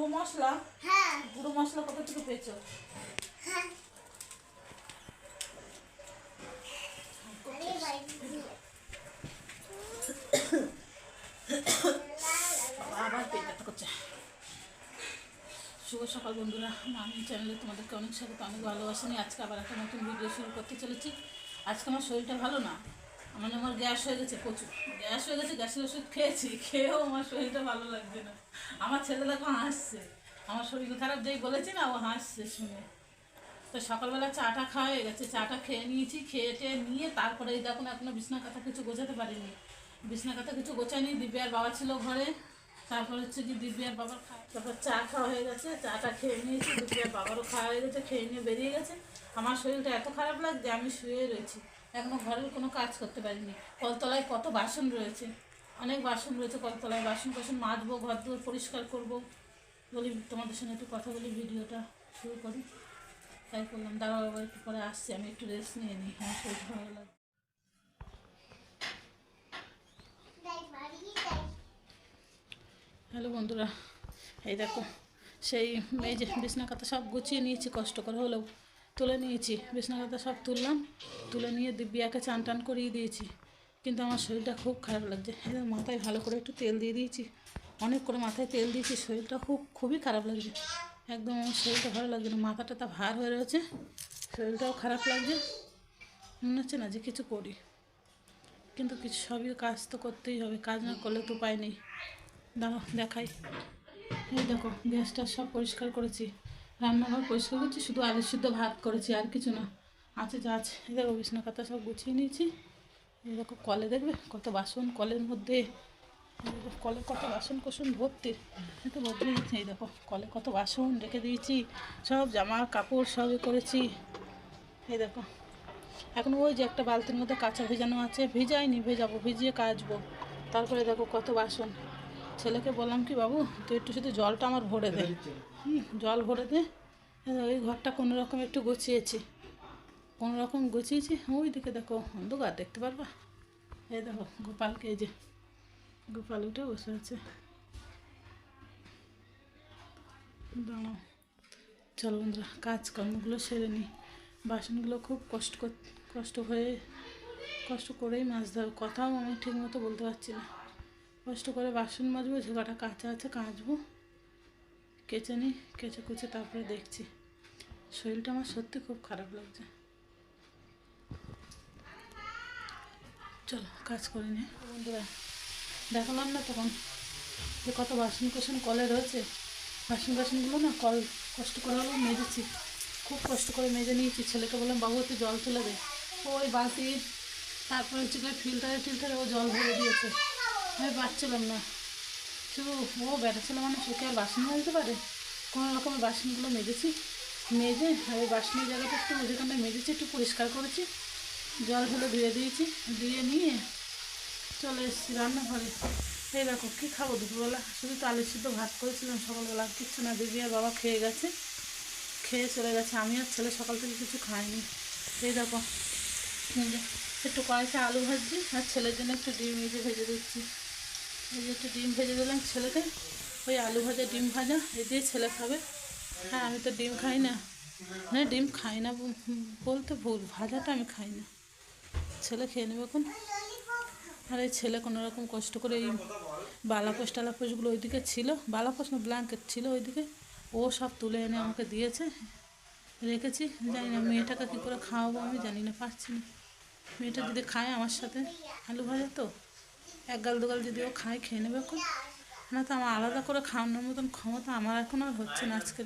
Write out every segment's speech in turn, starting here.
গুঁড়ো মশলা, হ্যাঁ গুঁড়ো মশলা কোথা থেকে পেয়েছো? হ্যাঁ আবার পেট ব্যথা করছে। শুভ সকাল বন্ধুরা, আমি চ্যানেলে তোমাদেরকে অনেক স্বাগত, অনেক ভালোবাসিনি। আজকে আবার একটা নতুন ভিডিও শুরু করতে চলেছি। আজকে আমার শরীরটা ভালো না, আমার গ্যাস হয়ে গেছে, প্রচুর গ্যাস হয়ে গেছে। গ্যাসের ওষুধ খেয়েছি, খেয়েও আমার শরীরটা ভালো লাগছে না। আমার ছেলে দেখো হাসছে, আমার শরীর খারাপ যেই বলেছি না, ও হাসছে শুনে। তো সকালবেলা চাটা খাওয়া হয়ে গেছে, চাটা খেয়ে নিয়েছি। খেয়ে টেয়ে নিয়ে তারপরে এই দেখুন এখনো বিছনা কাঁথা কিছু গোছাতে পারিনি, বিছনা কাঁথা কিছু গোছাইনি। দিব্যার বাবা ছিল ঘরে, তারপর হচ্ছে কি দিব্যার বাবার তারপর চা খাওয়া হয়ে গেছে, চাটা খেয়ে নিয়েছি। দিব্যার বাবারও খাওয়া হয়ে গেছে, খেয়ে নিয়ে বেরিয়ে গেছে। আমার শরীরটা এত খারাপ লাগছে, আমি শুয়ে রয়েছি, এখনও ঘরের কোনো কাজ করতে পারিনি। কলতলায় কত বাসন রয়েছে, অনেক বাসন রয়েছে কলতলায়, বাসন মাজবো, ঘর দুয়ার পরিষ্কার করবো। বলি তোমাদের সঙ্গে একটু কথা বলি, ভিডিওটা শুরু করি, তাই করলাম। দাঁড়াও আবার একটু পরে আসছি, আমি একটু রেস্ট নিয়ে নিই, আমার শরীর ভালো লাগে। হ্যালো বন্ধুরা, এই দেখো সেই এই যে বিছনা কাঁথা সব গুছিয়ে নিয়েছি, কষ্ট করে হলেও তুলে নিয়েছি। বিছনা কাঁথা সব তুললাম, তুলে নিয়ে দিব্যাকে চান টান করিয়ে দিয়েছি। কিন্তু আমার শরীরটা খুব খারাপ লাগছে। এবার মাথায় ভালো করে একটু তেল দিয়ে দিয়েছি, অনেক করে মাথায় তেল দিয়েছি। শরীরটা খুবই খারাপ লাগছে, একদম আমার শরীরটা ভালো লাগছে না। মাথাটা তা ভার হয়ে রয়েছে, শরীরটাও খারাপ লাগছে। মনে হচ্ছে না যে কিছু করি, কিন্তু কিছু সবই কাজ তো করতেই হবে, কাজ না করলে তো উপায় নেই। দাঁড়াও দেখাই, এই দেখো গ্যাসটা সব পরিষ্কার করেছি, রান্নাঘর পরিষ্কার করছি, শুধু আলু সিদ্ধ ভাত করেছি, আর কিছু না। আছে যা আছে, এই দেখো বিছনা কাঁথা সব গুছিয়ে নিয়েছি। এই দেখো কলে দেখবে কত বাসন, কলের মধ্যে কলে কত বাসন কোসন ভর্তি, তো ভর্তি দিয়েছি। এই দেখো কলে কত বাসন রেখে দিয়েছি, সব জামা কাপড় সবই করেছি। এই দেখো এখন ওই যে একটা বালতির মধ্যে কাঁচা ভেজানো আছে, ভিজাইনি, ভেজাবো, ভিজিয়ে কাচবো। তারপরে দেখো কত বাসন। ছেলেকে বললাম কি বাবু তুই একটু শুধু জলটা আমার ভরে দে, জল ভরে দে। ওই ঘরটা কোনো রকম একটু গুছিয়েছি, কোনো রকম গুছিয়েছি। ওই দিকে দেখো অন্ধকার, দেখতে পারবা? এই দেখো গোপালকে, এই যে গোপাল উঠে বসে আছে। দাঁড়াও, চলো বন্ধুরা কাজকর্মগুলো সেরে নিই। বাসনগুলো খুব কষ্ট করেই মাজতে হবে। কথাও আমি ঠিক মতো বলতে পারছি না। কষ্ট করে বাসন মাজবো, ঝোঁকাটা কাঁচা আছে কাচবো, কেচে নিই, কেচে কুচে তারপরে দেখছি। শরীরটা আমার সত্যি খুব খারাপ লাগছে। চলো কাজ করে নি বন্ধুরা। দেখালাম না তখন যে কত বাসন কোসন কলে রয়েছে, বাসনগুলো না কল কষ্ট করে হলেও মেজেছি, খুব কষ্ট করে মেজে নিয়েছি। ছেলেকে বললাম বাবু একটু জল তুলে দে, ওই বালতির তারপরে হচ্ছে ফিল্টারে ও জল ভরে দিয়েছে। আমি পাচ্ছিলাম না, শুধু ও বেটা ছেলে মানুষ, ওকে আর বাসন মাজতে পারে? কোনো রকমের বাসনগুলো মেজেছি, মেজে আর ওই বাসনের জায়গাটা একটু যেখানে মেজেছি একটু পরিষ্কার করেছি, জল ফেলে ধুয়ে দিয়েছি, ধুয়ে নিয়ে চলে এসেছি রান্নাঘরে। এই দেখো কী খাবো দুপুরবেলা, শুধু তো আলু সিদ্ধ ভাত করেছিলাম সকালবেলা, কিচ্ছু না। দিদি আর বাবা খেয়ে গেছে, খেয়ে চলে গেছে, আমি আর ছেলে সকাল থেকে কিছু খাইনি। এই দেখো একটু কড়াইতে আলু ভাজছি, আর ছেলের জন্য একটু ডিম ভেজে দিচ্ছি। এই যে একটু ডিম ভেজে দিলাম ছেলেকে, ওই আলু ভাজা ডিম ভাজা এই দিয়ে ছেলে খাবে। হ্যাঁ আমি তো ডিম খাই না, মানে ডিম খাই না বলতে ভুল, ভাজাটা আমি খাই না। ছেলে খেয়ে নেবে এখন। আর এই ছেলে কোনো রকম কষ্ট করে এই টালাপোষগুলো ওইদিকে ছিল, বালাপোষ না ব্ল্যাঙ্কেট ছিল ওইদিকে, ও সব তুলে এনে আমাকে দিয়েছে, রেখেছি। জানি না মেয়েটাকে কী করে খাওয়াবো, আমি জানি না, পারছি না। মেয়েটা যদি খায় আমার সাথে আলু ভাজা, তো এক গাল দুগাল যদি ও খায় খেয়ে নেবে এখন, না তো আমার আলাদা করে খাওয়ানোর মতন ক্ষমতা আমার এখন আর হচ্ছে না। আজকে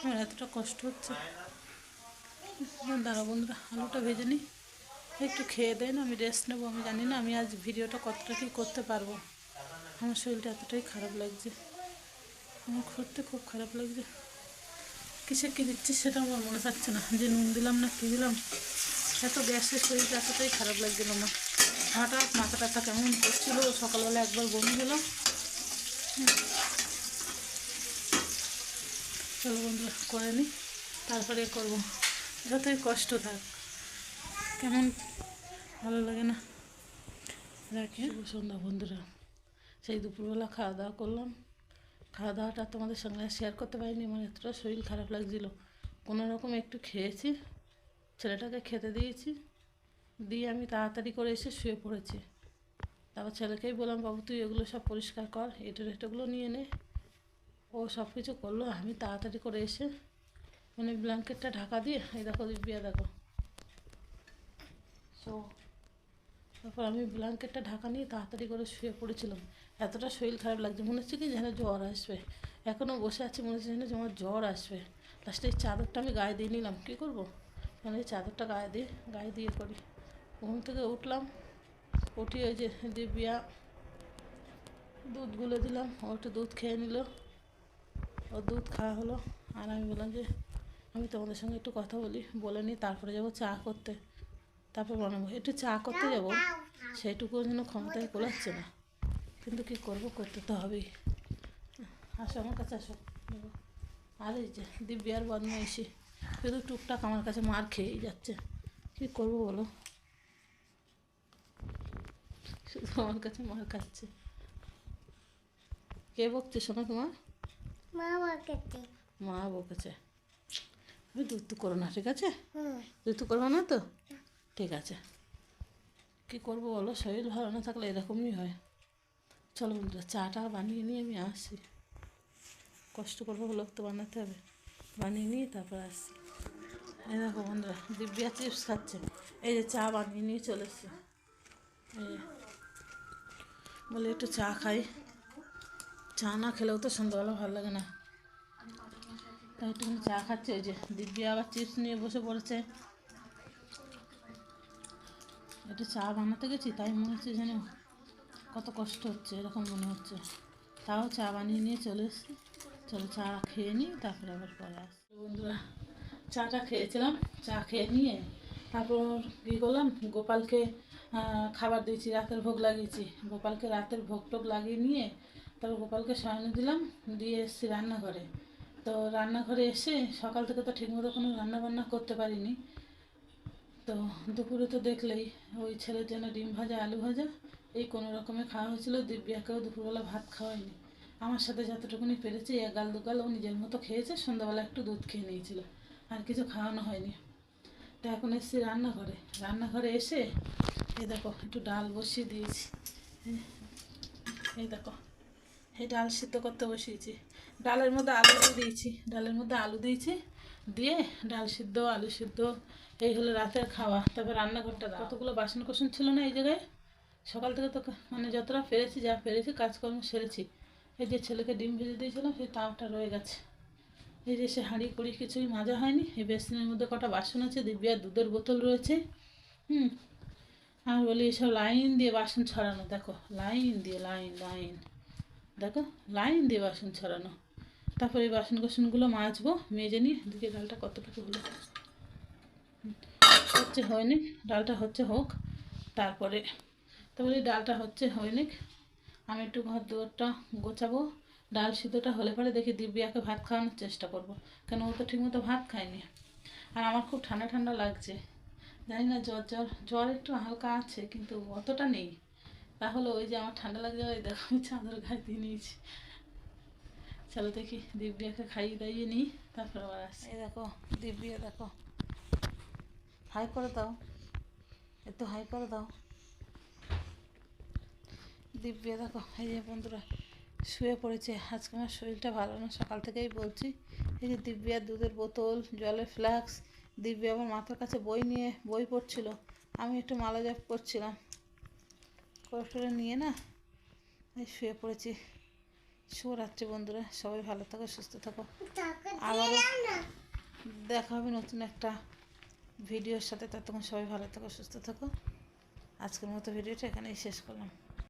আমার এতটা কষ্ট হচ্ছে। দাঁড়া বন্ধুরা আলুটা ভেজে নিই, একটু খেয়ে দেয় না, আমি রেস্ট নেবো। আমি জানি না আমি আজ ভিডিওটা কতটা কী করতে পারবো, আমার শরীরটা এতটাই খারাপ লাগছে, আমার করতে খুব খারাপ লাগছে। কিসে কী দিচ্ছি সেটা আমার মনে থাকছে না, যে নুন দিলাম না কী দিলাম। এত গ্যাসের শরীরটা এতটাই খারাপ লাগছিল আমার, হঠাৎ মাথা টাথা কেমন করছিল, সকালবেলা একবার বমি দিলাম। চলো বন্ধুরা করে নিই, তারপরে করবো। যতই কষ্ট থাক কেমন ভালো লাগে না। রাখি, সন্ধ্যা বন্ধুরা, সেই দুপুরবেলা খাওয়া দাওয়া করলাম, খাওয়া দাওয়াটা তোমাদের সঙ্গে শেয়ার করতে পারিনি, মানে এতটা শরীর খারাপ লাগছিল। কোনো রকম একটু খেয়েছি, ছেলেটাকে খেতে দিয়েছি, দিয়ে আমি তাড়াতাড়ি করে এসে শুয়ে পড়েছি। তারপর ছেলেকেই বললাম, বাবু তুই এগুলো সব পরিষ্কার কর, এটাগুলো নিয়ে নে। ও সব কিছু করলো। আমি তাড়াতাড়ি করে এসে মানে ব্ল্যাঙ্কেটটা ঢাকা দিয়ে, এই দেখো দিব্যা দেখো, সো তারপর আমি ব্ল্যাঙ্কেটটা ঢাকা নিয়ে তাড়াতাড়ি করে শুয়ে পড়েছিলাম। এতটা শরীর খারাপ লাগছে, মনে হচ্ছে কি যেন জ্বর আসবে। এখনও বসে আছি, মনে হচ্ছে যেন আমার জ্বর আসবে। লাস্টে এই চাদরটা আমি গায়ে দিয়ে নিলাম, কী করবো, মানে এই চাদরটা গায়ে দিয়ে করি। ঘুম থেকে উঠলাম, উঠি ওই যে দিব্যা দুধ গুলে দিলাম, ও একটু দুধ খেয়ে নিল, ওর দুধ খাওয়া হলো। আর আমি বললাম যে আমি তোমাদের সঙ্গে একটু কথা বলে নিই, তারপরে যাবো চা করতে। তারপর বানাবো, একটু চা করতে যাবো, সেইটুকু যেন ক্ষমতায় কোলাচ্ছে না, কিন্তু কী করবো, করতে তো হবেই। আসো আমার কাছে আসো। আর এই যে দিব্যার বদমাইশি, শুধু টুকটাক আমার কাছে মার খেয়েই যাচ্ছে। কী করবো বলো, শুধু আমার কাছে মার খাচ্ছে। কে বকছে শোনো তোমার? মা বকেছে। আমি দুধ করো না, ঠিক আছে? দুধ করবো না তো, ঠিক আছে। কী করবো বলো, শরীর ভালো না থাকলে এরকমই হয়। চলো বন্ধুরা, চাটা বানিয়ে নিয়ে আমি আসি। কষ্ট করবো বলো, তো বানাতে হবে, বানিয়ে নিয়ে তারপর আসছি। এই দেখো বন্ধুরা, দিব্যা চিপস খাচ্ছে। এই যে চা বানিয়ে নিয়ে চলে এসছি। এই বলে একটু চা খাই, চা না খেলেও তো সন্ধ্যাবেলা ভালো লাগে না, তাই একটুখানি চা খাচ্ছে। ওই যে দিব্যা আবার চিপস নিয়ে বসে পড়েছে। একটু চা বানাতে গেছি, তাই মনে হচ্ছে যেন কত কষ্ট হচ্ছে, এরকম মনে হচ্ছে। তাও চা বানিয়ে নিয়ে চলে এসেছি। চলো চা খেয়ে নিই, তারপরে আবার পরে আসি। বন্ধুরা, চাটা খেয়েছিলাম, চা খেয়ে নিয়ে তারপর কী করলাম, গোপালকে খাবার দিয়েছি, রাতের ভোগ লাগিয়েছি। গোপালকে রাতের ভোগ টোগ লাগিয়ে নিয়ে তারপর গোপালকে শয়নে দিলাম, দিয়ে এসেছি রান্নাঘরে। তো রান্নাঘরে এসে সকাল থেকে তো ঠিকমতো কোনো রান্নাবান্না করতে পারিনি। তো দুপুরে তো দেখলেই, ওই ছেলের জন্য ডিম ভাজা, আলু ভাজা, এই কোনো রকমে খাওয়া হয়েছিল। দিব্যাকেও দুপুরবেলা ভাত খাওয়াইনি, আমার সাথে যতটুকুনি পেরেছি এগাল দুগাল ও নিজের মতো খেয়েছে। সন্ধ্যাবেলা একটু দুধ খেয়ে নিয়েছিল, আর কিছু খাওয়ানো হয়নি। তো এখন এসেছি রান্নাঘরে এসে এই দেখো একটু ডাল বসিয়ে দিয়েছি। এই দেখো, এই ডাল সিদ্ধ করতে বসিয়েছি। ডালের মধ্যে আলু দিয়েছি, দিয়ে ডাল সিদ্ধ, আলু সিদ্ধ, এই হলো রাতের খাওয়া। তারপর রান্নাঘরটা কতগুলো বাসন কোসন ছিল না এই জায়গায়, সকাল থেকে তো মানে যতটা পেরেছি কাজকর্ম সেরেছি। এই যে ছেলেকে ডিম ভেজে দিয়েছিলাম, সেই তাওটা রয়ে গেছে। এই যে সে হাঁড়ি কুড়ি কিছুই মাজা হয়নি। এই বেসিনের মধ্যে কটা বাসন আছে, দিব্যার দুধের বোতল রয়েছে। আর বলি এসব লাইন দিয়ে বাসন ছড়ানো, দেখো লাইন দেখো লাইন দিয়ে বাসন ছড়ানো। তারপর এই বাসন কোসনগুলো মাজবো, মেজে নিই। দিকে ডালটা কতটুকু হলো, হয়নি, ডালটা হোক, তারপরে এই ডালটা হয়নি, আমি একটু ঘর দুয়ারটা গোছাবো। ডাল সিদ্ধটা হলে পরে দেখি দিব্যাকে ভাত খাওয়ানোর চেষ্টা করব, কেন ও তো ঠিকমতো ভাত খায়নি। আর আমার খুব ঠান্ডা ঠান্ডা লাগছে, জানি না জ্বর একটু হালকা আছে, কিন্তু অতটা নেই। তাহলে ওই যে আমার ঠান্ডা লাগছে, ওই দেখো আমি চাদর গায়ে দিয়ে নিয়েছি। চলো দেখি দিব্যাকে খাইয়ে দাইয়ে নিই, তারপর আবার আসি। এই দেখো দিব্যা, দেখো হাই করে দাও, একটু হাই করে দাও। দিব্যা দেখো, এই যে বন্ধুরা শুয়ে পড়েছে। আজকে আমার শরীরটা ভালো না, সকাল থেকেই বলছি। এই যে দিব্যার দুধের বোতল, জলের ফ্লাক্স, দিব্যা আমার মাথার কাছে বই পড়ছিল, আমি একটু মালা জপ করছিলাম, করে নিয়ে না এই শুয়ে পড়েছি। শুভরাত্রি বন্ধুরা, সবাই ভালো থাকো, সুস্থ থাকো। আবারও দেখা হবে নতুন একটা ভিডিওর সাথে, ততক্ষণ সবাই ভালো থাকো, সুস্থ থাকো। আজকের মতো ভিডিওটা এখানেই শেষ করলাম।